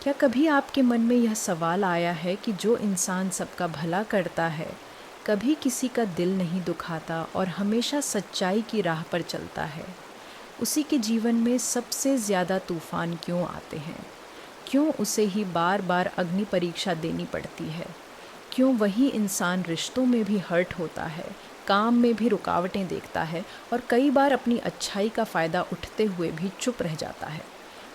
क्या कभी आपके मन में यह सवाल आया है कि जो इंसान सबका भला करता है, कभी किसी का दिल नहीं दुखाता और हमेशा सच्चाई की राह पर चलता है, उसी के जीवन में सबसे ज़्यादा तूफ़ान क्यों आते हैं? क्यों उसे ही बार बार अग्नि परीक्षा देनी पड़ती है? क्यों वही इंसान रिश्तों में भी हर्ट होता है, काम में भी रुकावटें देखता है और कई बार अपनी अच्छाई का फ़ायदा उठते हुए भी चुप रह जाता है?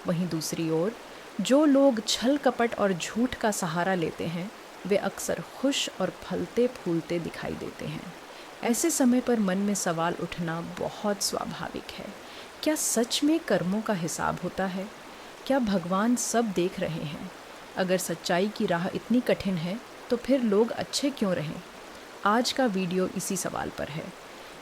वहीं दूसरी ओर जो लोग छल कपट और झूठ का सहारा लेते हैं, वे अक्सर खुश और फलते फूलते दिखाई देते हैं। ऐसे समय पर मन में सवाल उठना बहुत स्वाभाविक है। क्या सच में कर्मों का हिसाब होता है? क्या भगवान सब देख रहे हैं? अगर सच्चाई की राह इतनी कठिन है, तो फिर लोग अच्छे क्यों रहें? आज का वीडियो इसी सवाल पर है,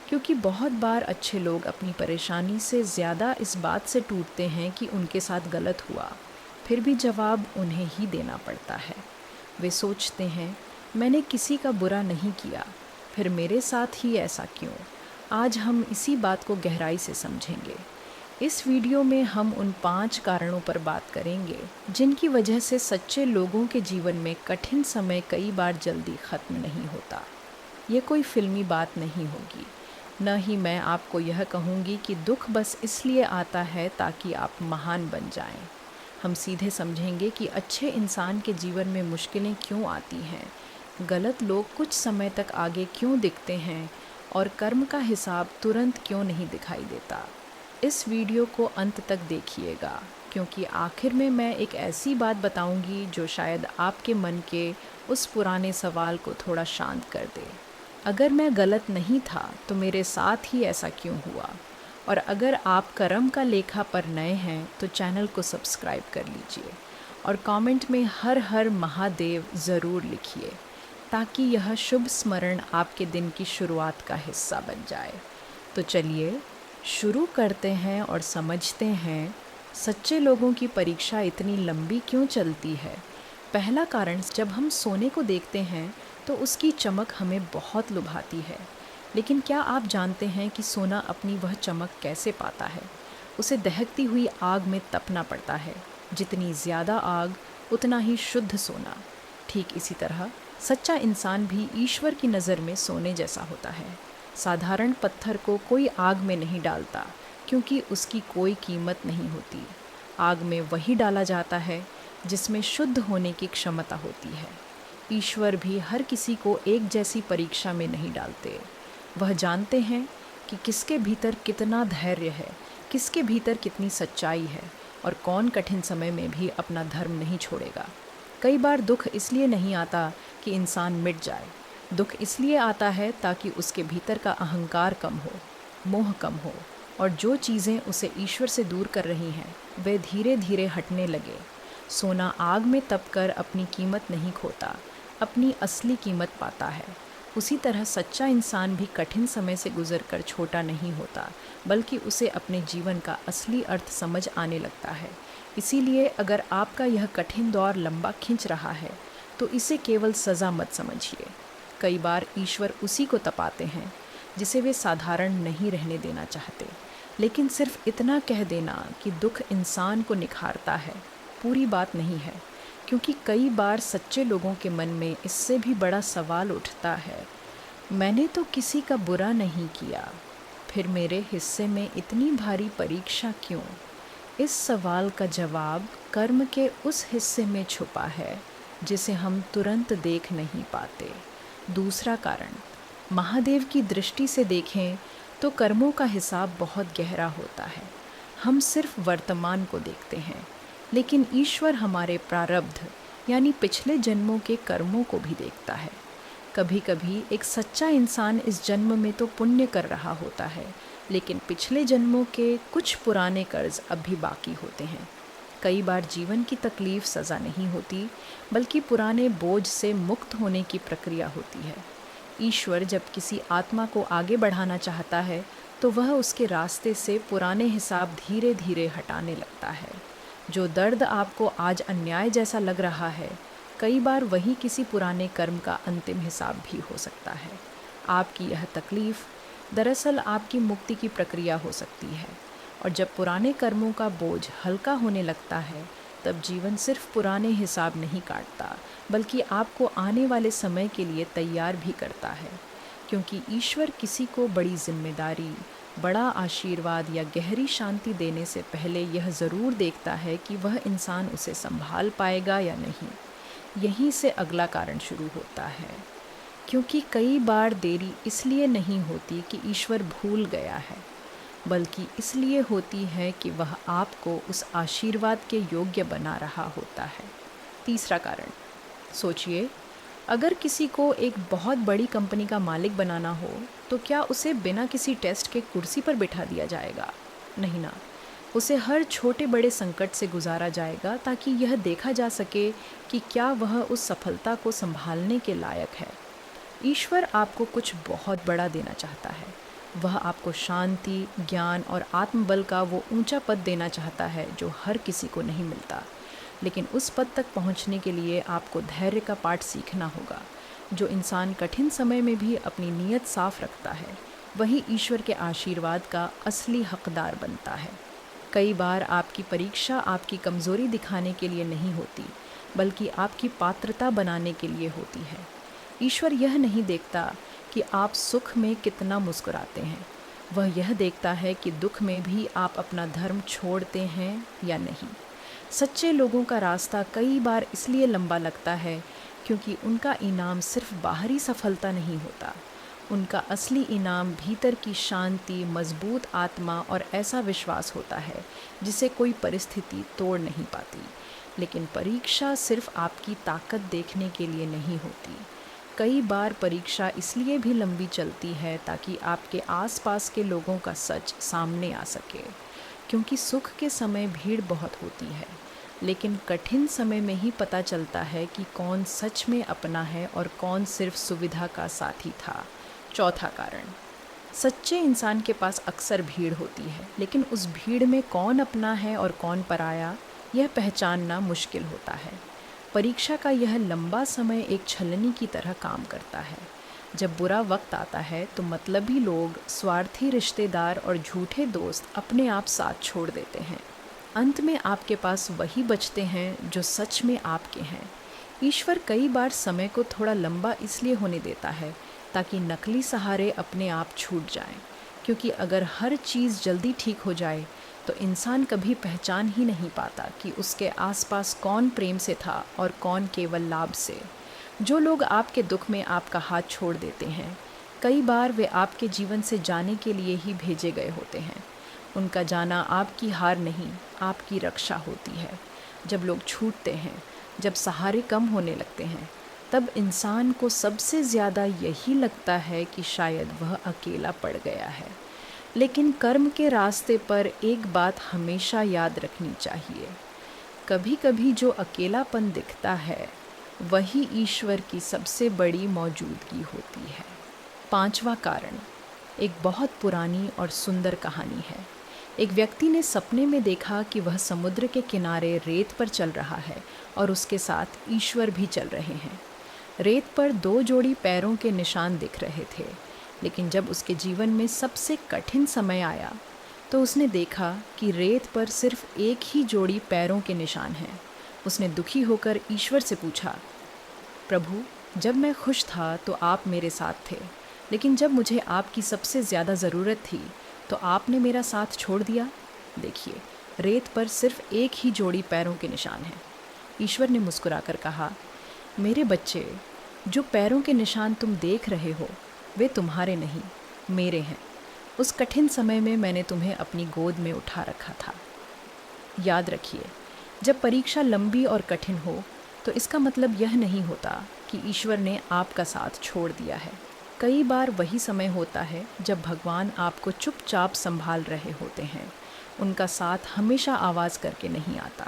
क्योंकि बहुत बार अच्छे लोग अपनी परेशानी से ज़्यादा इस बात से टूटते हैं कि उनके साथ गलत हुआ, फिर भी जवाब उन्हें ही देना पड़ता है। वे सोचते हैं, मैंने किसी का बुरा नहीं किया, फिर मेरे साथ ही ऐसा क्यों? आज हम इसी बात को गहराई से समझेंगे। इस वीडियो में हम उन 5 कारणों पर बात करेंगे, जिनकी वजह से सच्चे लोगों के जीवन में कठिन समय कई बार जल्दी ख़त्म नहीं होता। ये कोई फिल्मी बात नहीं होगी, न ही मैं आपको यह कहूँगी कि दुख बस इसलिए आता है ताकि आप महान बन जाएं। हम सीधे समझेंगे कि अच्छे इंसान के जीवन में मुश्किलें क्यों आती हैं, गलत लोग कुछ समय तक आगे क्यों दिखते हैं और कर्म का हिसाब तुरंत क्यों नहीं दिखाई देता। इस वीडियो को अंत तक देखिएगा, क्योंकि आखिर में मैं एक ऐसी बात बताऊंगी जो शायद आपके मन के उस पुराने सवाल को थोड़ा शांत कर दे। अगर मैं गलत नहीं था तो मेरे साथ ही ऐसा क्यों हुआ? और अगर आप कर्म का लेखा पर नए हैं तो चैनल को सब्सक्राइब कर लीजिए और कमेंट में हर हर महादेव ज़रूर लिखिए, ताकि यह शुभ स्मरण आपके दिन की शुरुआत का हिस्सा बन जाए। तो चलिए शुरू करते हैं और समझते हैं सच्चे लोगों की परीक्षा इतनी लंबी क्यों चलती है। पहला कारण, जब हम सोने को देखते हैं तो उसकी चमक हमें बहुत लुभाती है, लेकिन क्या आप जानते हैं कि सोना अपनी वह चमक कैसे पाता है? उसे दहकती हुई आग में तपना पड़ता है। जितनी ज़्यादा आग, उतना ही शुद्ध सोना। ठीक इसी तरह सच्चा इंसान भी ईश्वर की नज़र में सोने जैसा होता है। साधारण पत्थर को कोई आग में नहीं डालता, क्योंकि उसकी कोई कीमत नहीं होती। आग में वही डाला जाता है जिसमें शुद्ध होने की क्षमता होती है। ईश्वर भी हर किसी को एक जैसी परीक्षा में नहीं डालते। वह जानते हैं कि किसके भीतर कितना धैर्य है, किसके भीतर कितनी सच्चाई है और कौन कठिन समय में भी अपना धर्म नहीं छोड़ेगा। कई बार दुख इसलिए नहीं आता कि इंसान मिट जाए। दुख इसलिए आता है ताकि उसके भीतर का अहंकार कम हो, मोह कम हो और जो चीज़ें उसे ईश्वर से दूर कर रही हैं वे धीरे धीरे हटने लगे। सोना आग में तपकर अपनी कीमत नहीं खोता, अपनी असली कीमत पाता है। उसी तरह सच्चा इंसान भी कठिन समय से गुजरकर छोटा नहीं होता, बल्कि उसे अपने जीवन का असली अर्थ समझ आने लगता है। इसीलिए अगर आपका यह कठिन दौर लंबा खिंच रहा है तो इसे केवल सज़ा मत समझिए। कई बार ईश्वर उसी को तपाते हैं जिसे वे साधारण नहीं रहने देना चाहते। लेकिन सिर्फ इतना कह देना कि दुख इंसान को निखारता है, पूरी बात नहीं है, क्योंकि कई बार सच्चे लोगों के मन में इससे भी बड़ा सवाल उठता है, मैंने तो किसी का बुरा नहीं किया, फिर मेरे हिस्से में इतनी भारी परीक्षा क्यों? इस सवाल का जवाब कर्म के उस हिस्से में छुपा है जिसे हम तुरंत देख नहीं पाते। दूसरा कारण, महादेव की दृष्टि से देखें तो कर्मों का हिसाब बहुत गहरा होता है। हम सिर्फ वर्तमान को देखते हैं, लेकिन ईश्वर हमारे प्रारब्ध यानी पिछले जन्मों के कर्मों को भी देखता है। कभी कभी एक सच्चा इंसान इस जन्म में तो पुण्य कर रहा होता है, लेकिन पिछले जन्मों के कुछ पुराने कर्ज अब भी बाकी होते हैं। कई बार जीवन की तकलीफ़ सज़ा नहीं होती, बल्कि पुराने बोझ से मुक्त होने की प्रक्रिया होती है। ईश्वर जब किसी आत्मा को आगे बढ़ाना चाहता है तो वह उसके रास्ते से पुराने हिसाब धीरे धीरे हटाने लगता है। जो दर्द आपको आज अन्याय जैसा लग रहा है, कई बार वही किसी पुराने कर्म का अंतिम हिसाब भी हो सकता है। आपकी यह तकलीफ़ दरअसल आपकी मुक्ति की प्रक्रिया हो सकती है। और जब पुराने कर्मों का बोझ हल्का होने लगता है तब जीवन सिर्फ पुराने हिसाब नहीं काटता, बल्कि आपको आने वाले समय के लिए तैयार भी करता है। क्योंकि ईश्वर किसी को बड़ी जिम्मेदारी, बड़ा आशीर्वाद या गहरी शांति देने से पहले यह ज़रूर देखता है कि वह इंसान उसे संभाल पाएगा या नहीं। यहीं से अगला कारण शुरू होता है। क्योंकि कई बार देरी इसलिए नहीं होती कि ईश्वर भूल गया है, बल्कि इसलिए होती है कि वह आपको उस आशीर्वाद के योग्य बना रहा होता है। तीसरा कारण, सोचिए, अगर किसी को एक बहुत बड़ी कंपनी का मालिक बनाना हो तो क्या उसे बिना किसी टेस्ट के कुर्सी पर बिठा दिया जाएगा? नहीं ना। उसे हर छोटे बड़े संकट से गुजारा जाएगा ताकि यह देखा जा सके कि क्या वह उस सफलता को संभालने के लायक है। ईश्वर आपको कुछ बहुत बड़ा देना चाहता है। वह आपको शांति, ज्ञान और आत्मबल का वो ऊंचा पद देना चाहता है जो हर किसी को नहीं मिलता। लेकिन उस पद तक पहुंचने के लिए आपको धैर्य का पाठ सीखना होगा। जो इंसान कठिन समय में भी अपनी नीयत साफ रखता है, वही ईश्वर के आशीर्वाद का असली हकदार बनता है। कई बार आपकी परीक्षा आपकी कमज़ोरी दिखाने के लिए नहीं होती, बल्कि आपकी पात्रता बनाने के लिए होती है। ईश्वर यह नहीं देखता कि आप सुख में कितना मुस्कुराते हैं, वह यह देखता है कि दुख में भी आप अपना धर्म छोड़ते हैं या नहीं। सच्चे लोगों का रास्ता कई बार इसलिए लंबा लगता है क्योंकि उनका इनाम सिर्फ बाहरी सफलता नहीं होता। उनका असली इनाम भीतर की शांति, मजबूत आत्मा और ऐसा विश्वास होता है जिसे कोई परिस्थिति तोड़ नहीं पाती। लेकिन परीक्षा सिर्फ आपकी ताकत देखने के लिए नहीं होती। कई बार परीक्षा इसलिए भी लंबी चलती है ताकि आपके आसपास के लोगों का सच सामने आ सके। क्योंकि सुख के समय भीड़ बहुत होती है, लेकिन कठिन समय में ही पता चलता है कि कौन सच में अपना है और कौन सिर्फ सुविधा का साथी था। चौथा कारण, सच्चे इंसान के पास अक्सर भीड़ होती है, लेकिन उस भीड़ में कौन अपना है और कौन पराया, यह पहचानना मुश्किल होता है। परीक्षा का यह लंबा समय एक छलनी की तरह काम करता है। जब बुरा वक्त आता है तो मतलबी लोग, स्वार्थी रिश्तेदार और झूठे दोस्त अपने आप साथ छोड़ देते हैं। अंत में आपके पास वही बचते हैं जो सच में आपके हैं। ईश्वर कई बार समय को थोड़ा लंबा इसलिए होने देता है ताकि नकली सहारे अपने आप छूट जाएं। क्योंकि अगर हर चीज़ जल्दी ठीक हो जाए तो इंसान कभी पहचान ही नहीं पाता कि उसके आसपास कौन प्रेम से था और कौन केवल लाभ से। जो लोग आपके दुख में आपका हाथ छोड़ देते हैं, कई बार वे आपके जीवन से जाने के लिए ही भेजे गए होते हैं। उनका जाना आपकी हार नहीं, आपकी रक्षा होती है। जब लोग छूटते हैं, जब सहारे कम होने लगते हैं, तब इंसान को सबसे ज़्यादा यही लगता है कि शायद वह अकेला पड़ गया है। लेकिन कर्म के रास्ते पर एक बात हमेशा याद रखनी चाहिए, कभी कभी जो अकेलापन दिखता है वही ईश्वर की सबसे बड़ी मौजूदगी होती है। पांचवा कारण एक बहुत पुरानी और सुंदर कहानी है। एक व्यक्ति ने सपने में देखा कि वह समुद्र के किनारे रेत पर चल रहा है और उसके साथ ईश्वर भी चल रहे हैं। रेत पर 2 जोड़ी पैरों के निशान दिख रहे थे, लेकिन जब उसके जीवन में सबसे कठिन समय आया तो उसने देखा कि रेत पर सिर्फ एक ही जोड़ी पैरों के निशान हैं। उसने दुखी होकर ईश्वर से पूछा, प्रभु, जब मैं खुश था तो आप मेरे साथ थे, लेकिन जब मुझे आपकी सबसे ज़्यादा ज़रूरत थी तो आपने मेरा साथ छोड़ दिया। देखिए, रेत पर सिर्फ एक ही जोड़ी पैरों के निशान हैं। ईश्वर ने मुस्कुराकर कहा, मेरे बच्चे, जो पैरों के निशान तुम देख रहे हो वे तुम्हारे नहीं, मेरे हैं। उस कठिन समय में मैंने तुम्हें अपनी गोद में उठा रखा था। याद रखिए, जब परीक्षा लंबी और कठिन हो तो इसका मतलब यह नहीं होता कि ईश्वर ने आपका साथ छोड़ दिया है। कई बार वही समय होता है जब भगवान आपको चुपचाप संभाल रहे होते हैं। उनका साथ हमेशा आवाज़ करके नहीं आता।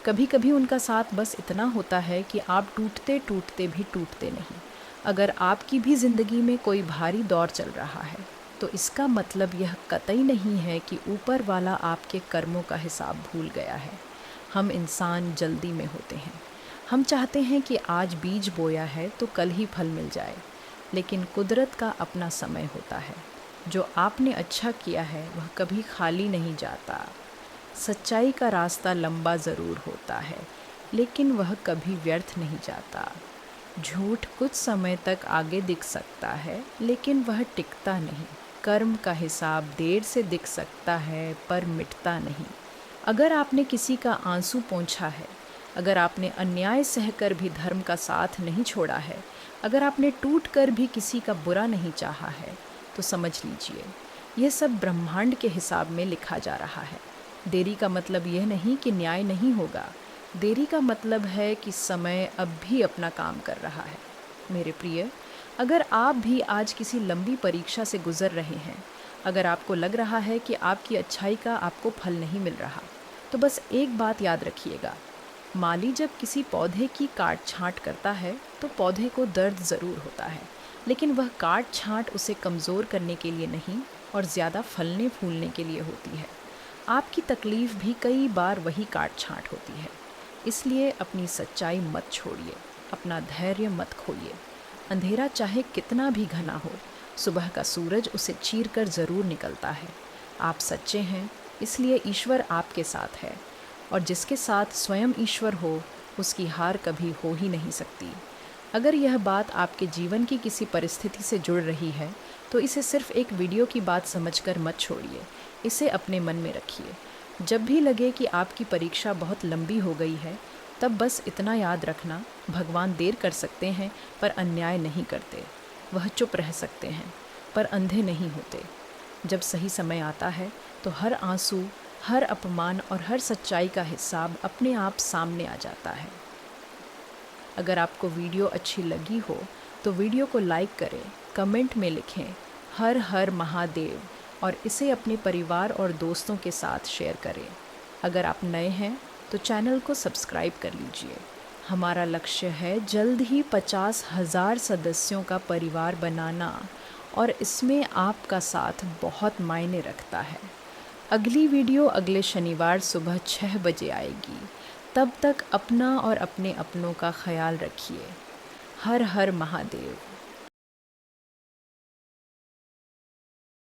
कभी कभी उनका साथ बस इतना होता है कि आप टूटते टूटते भी टूटते नहीं। अगर आपकी भी ज़िंदगी में कोई भारी दौर चल रहा है तो इसका मतलब यह कतई नहीं है कि ऊपर वाला आपके कर्मों का हिसाब भूल गया है। हम इंसान जल्दी में होते हैं। हम चाहते हैं कि आज बीज बोया है तो कल ही फल मिल जाए, लेकिन कुदरत का अपना समय होता है। जो आपने अच्छा किया है वह कभी खाली नहीं जाता। सच्चाई का रास्ता लंबा ज़रूर होता है, लेकिन वह कभी व्यर्थ नहीं जाता। झूठ कुछ समय तक आगे दिख सकता है, लेकिन वह टिकता नहीं। कर्म का हिसाब देर से दिख सकता है, पर मिटता नहीं। अगर आपने किसी का आंसू पोंछा है, अगर आपने अन्याय सहकर भी धर्म का साथ नहीं छोड़ा है, अगर आपने टूट कर भी किसी का बुरा नहीं चाहा है, तो समझ लीजिए यह सब ब्रह्मांड के हिसाब में लिखा जा रहा है। देरी का मतलब यह नहीं कि न्याय नहीं होगा। देरी का मतलब है कि समय अब भी अपना काम कर रहा है। मेरे प्रिय, अगर आप भी आज किसी लंबी परीक्षा से गुजर रहे हैं, अगर आपको लग रहा है कि आपकी अच्छाई का आपको फल नहीं मिल रहा, तो बस एक बात याद रखिएगा। माली जब किसी पौधे की काट छांट करता है तो पौधे को दर्द ज़रूर होता है, लेकिन वह काट छांट उसे कमज़ोर करने के लिए नहीं और ज़्यादा फलने फूलने के लिए होती है। आपकी तकलीफ़ भी कई बार वही काट छांट होती है। इसलिए अपनी सच्चाई मत छोड़िए, अपना धैर्य मत खोइए। अंधेरा चाहे कितना भी घना हो, सुबह का सूरज उसे चीर कर ज़रूर निकलता है। आप सच्चे हैं, इसलिए ईश्वर आपके साथ है, और जिसके साथ स्वयं ईश्वर हो, उसकी हार कभी हो ही नहीं सकती। अगर यह बात आपके जीवन की किसी परिस्थिति से जुड़ रही है, तो इसे सिर्फ एक वीडियो की बात समझकर मत छोड़िए। इसे अपने मन में रखिए। जब भी लगे कि आपकी परीक्षा बहुत लंबी हो गई है, तब बस इतना याद रखना, भगवान देर कर सकते हैं पर अन्याय नहीं करते। वह चुप रह सकते हैं पर अंधे नहीं होते। जब सही समय आता है तो हर आंसू, हर अपमान और हर सच्चाई का हिसाब अपने आप सामने आ जाता है। अगर आपको वीडियो अच्छी लगी हो तो वीडियो को लाइक करें, कमेंट में लिखें हर हर महादेव, और इसे अपने परिवार और दोस्तों के साथ शेयर करें। अगर आप नए हैं तो चैनल को सब्सक्राइब कर लीजिए। हमारा लक्ष्य है जल्द ही 50,000 सदस्यों का परिवार बनाना, और इसमें आपका साथ बहुत मायने रखता है। अगली वीडियो अगले शनिवार सुबह 6 बजे आएगी। तब तक अपना और अपने अपनों का ख्याल रखिए। हर हर महादेव।